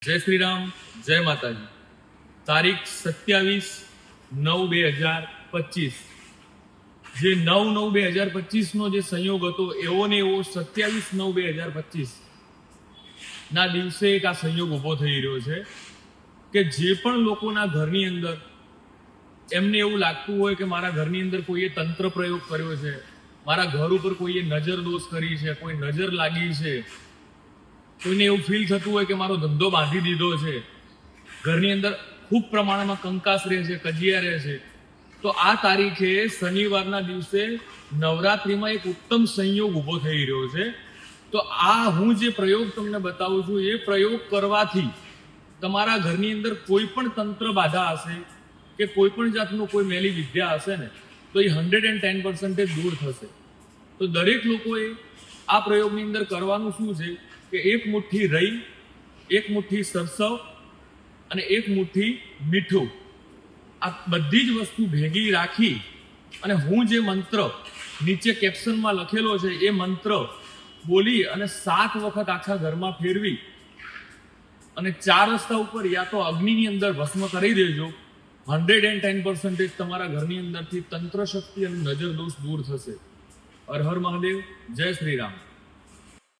जय श्री राम, जय माताजी। तारीख 27/9/2025 જે 9/9/2025 નો જે સંયોગ હતો એવો ને એવો 27/9/2025 ના દિવસે એક આ સંયોગ ઊભો થઈ રહ્યો છે કે જે પણ લોકોના ઘરની અંદર એમને એવું લાગતું હોય કે મારા ઘરની અંદર કોઈએ તંત્ર પ્રયોગ કર્યો છે, મારા ઘર ઉપર કોઈએ નજર દોષ કરી છે, કોઈ નજર લાગી છે, કોઈને એવું ફીલ થતું હોય કે મારો ધંધો બાંધી દીધો છે, ઘરની અંદર ખૂબ પ્રમાણમાં કંકાસ રહે છે, કજિયા રહે છે, તો આ તારીખે શનિવારના દિવસે નવરાત્રિમાં એક ઉત્તમ સંયોગ ઊભો થઈ રહ્યો છે। તો આ હું જે પ્રયોગ તમને બતાવું છું એ પ્રયોગ કરવાથી તમારા ઘરની અંદર કોઈ પણ તંત્ર બાધા હશે કે કોઈ પણ જાતનું કોઈ મેલી વિદ્યા હશે ને તો એ 110% દૂર થશે। તો દરેક લોકોએ આ પ્રયોગની અંદર કરવાનું શું છે કે એક મુઠ્ઠી રઈ, એક મુઠ્ઠી સરસવ અને એક મુઠ્ઠી મીઠું, આ બધી જ વસ્તુ ભેગી રાખી અને હું જે મંત્ર નીચે કેપ્શનમાં લખેલો છે એ મંત્ર બોલી અને 7 વખત આખા ઘરમાં ફેરવી અને 4 રસ્તા ઉપર યા તો અગ્નિની અંદર ભસ્મ કરી દેજો। 110% તમારા ઘરની અંદરથી તંત્ર શક્તિ અને નજર દોષ દૂર થશે। હર હર મહાદેવ, જય શ્રી રામ।